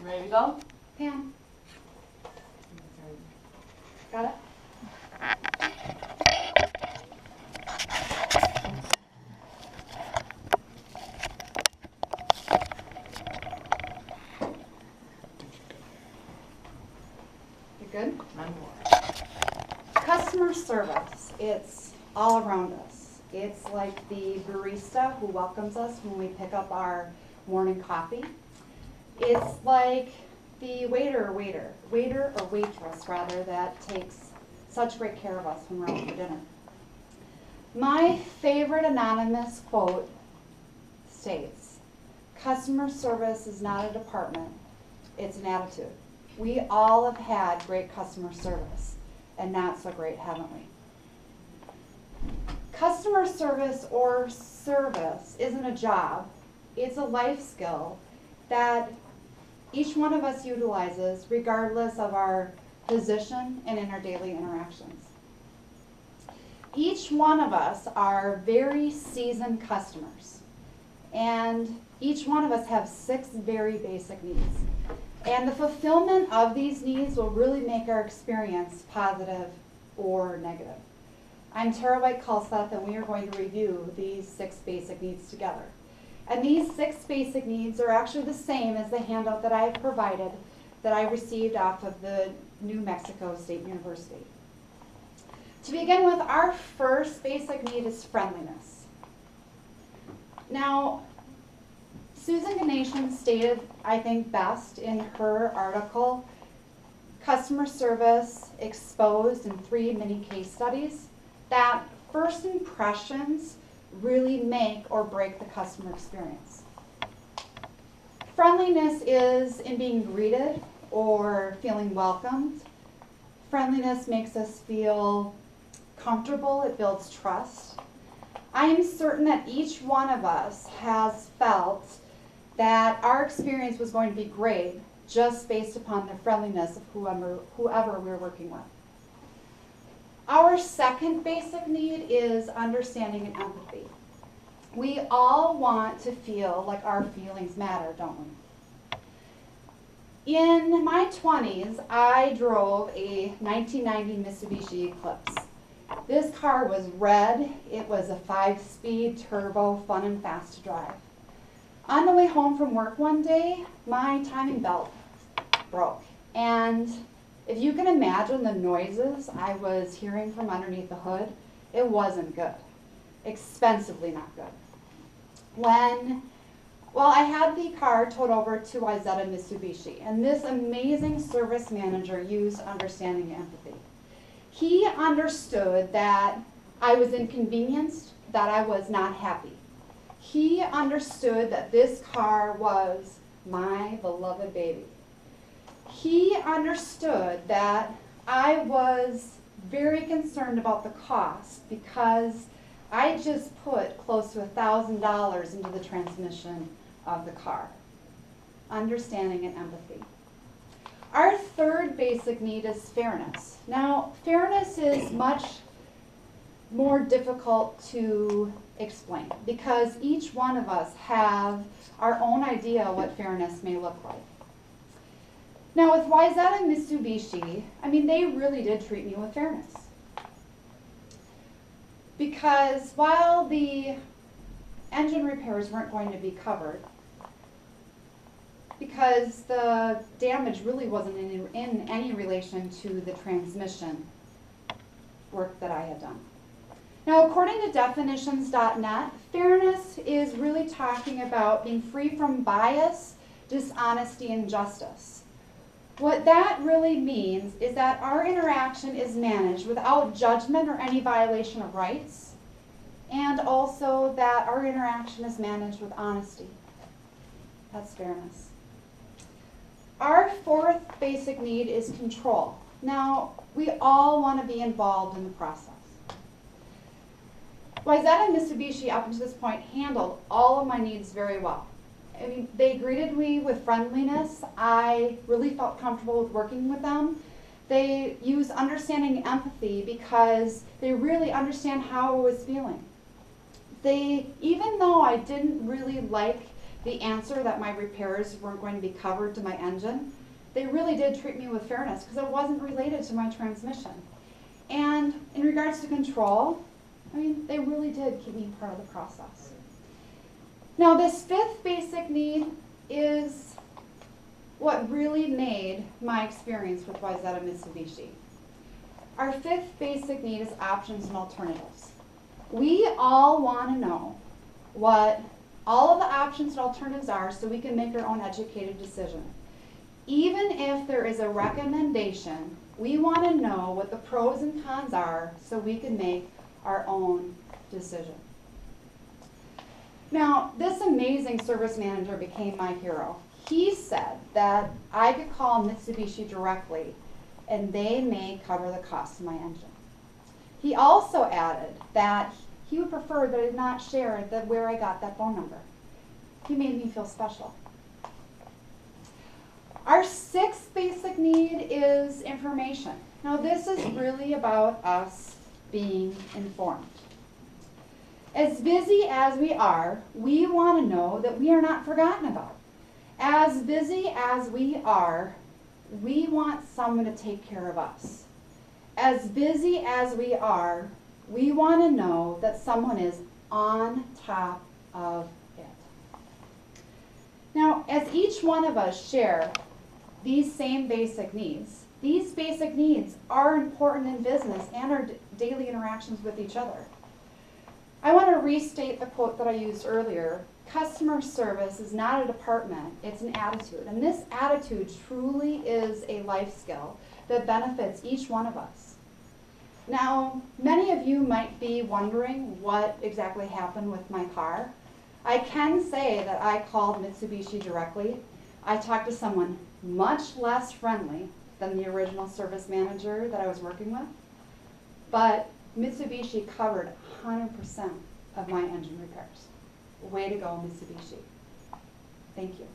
Ready to go? Pam. Got it? You good? Customer service, it's all around us. It's like the barista who welcomes us when we pick up our morning coffee. It's like the waiter or waitress rather, that takes such great care of us when we're out for dinner. My favorite anonymous quote states, "Customer service is not a department, it's an attitude." We all have had great customer service, and not so great, haven't we? Customer service or service isn't a job, it's a life skill that each one of us utilizes regardless of our position and in our daily interactions. Each one of us are very seasoned customers, and each one of us have 6 very basic needs. And the fulfillment of these needs will really make our experience positive or negative. I'm Tara White-Kulseth, and we are going to review these 6 basic needs together. And these 6 basic needs are actually the same as the handout that I have provided that I received off of the New Mexico State University. To begin with, our first basic need is friendliness. Now, Susan Ganation stated, I think, best in her article, Customer Service Exposed in 3 Mini Case Studies, that first impressions really make or break the customer experience. Friendliness is in being greeted or feeling welcomed. Friendliness makes us feel comfortable, it builds trust. I am certain that each one of us has felt that our experience was going to be great just based upon the friendliness of whoever we're working with. Our second basic need is understanding and empathy. We all want to feel like our feelings matter, don't we? In my 20s, I drove a 1990 Mitsubishi Eclipse. This car was red, it was a 5-speed turbo, fun and fast to drive. On the way home from work one day, my timing belt broke. And if you can imagine the noises I was hearing from underneath the hood, it wasn't good. Expensively not good. I had the car towed over to White-Kulseth Mitsubishi, and this amazing service manager used understanding and empathy. He understood that I was inconvenienced, that I was not happy. He understood that this car was my beloved baby. He understood that I was very concerned about the cost because I just put close to $1,000 into the transmission of the car. Understanding and empathy. Our third basic need is fairness. Now, fairness is much more difficult to explain because each one of us have our own idea of what fairness may look like. Now, with White-Kulseth and Mitsubishi, they really did treat me with fairness. Because while the engine repairs weren't going to be covered, because the damage really wasn't in any relation to the transmission work that I had done. Now, according to definitions.net, fairness is really talking about being free from bias, dishonesty, and injustice. What that really means is that our interaction is managed without judgment or any violation of rights, and also that our interaction is managed with honesty. That's fairness. Our fourth basic need is control. Now, we all want to be involved in the process. White-Kulseth and Mitsubishi, up until this point, handled all of my needs very well. They greeted me with friendliness. I really felt comfortable with working with them. They use understanding and empathy because they really understand how I was feeling. Even though I didn't really like the answer that my repairs weren't going to be covered to my engine, they really did treat me with fairness because it wasn't related to my transmission. And in regards to control, I mean, they really did keep me part of the process. Now, this fifth basic need is what really made my experience with Wayzata Mitsubishi. Our fifth basic need is options and alternatives. We all want to know what all of the options and alternatives are so we can make our own educated decision. Even if there is a recommendation, we want to know what the pros and cons are so we can make our own decision. Now, this amazing service manager became my hero. He said that I could call Mitsubishi directly and they may cover the cost of my engine. He also added that he would prefer that I not share where I got that phone number. He made me feel special. Our sixth basic need is information. Now, this is really about us being informed. As busy as we are, we want to know that we are not forgotten about. As busy as we are, we want someone to take care of us. As busy as we are, we want to know that someone is on top of it. Now, as each one of us share these same basic needs, these basic needs are important in business and our daily interactions with each other. I want to restate the quote that I used earlier. Customer service is not a department, it's an attitude. And this attitude truly is a life skill that benefits each one of us. Now, many of you might be wondering what exactly happened with my car. I can say that I called Mitsubishi directly. I talked to someone much less friendly than the original service manager that I was working with, but Mitsubishi covered 100% of my engine repairs. Way to go, Mitsubishi. Thank you.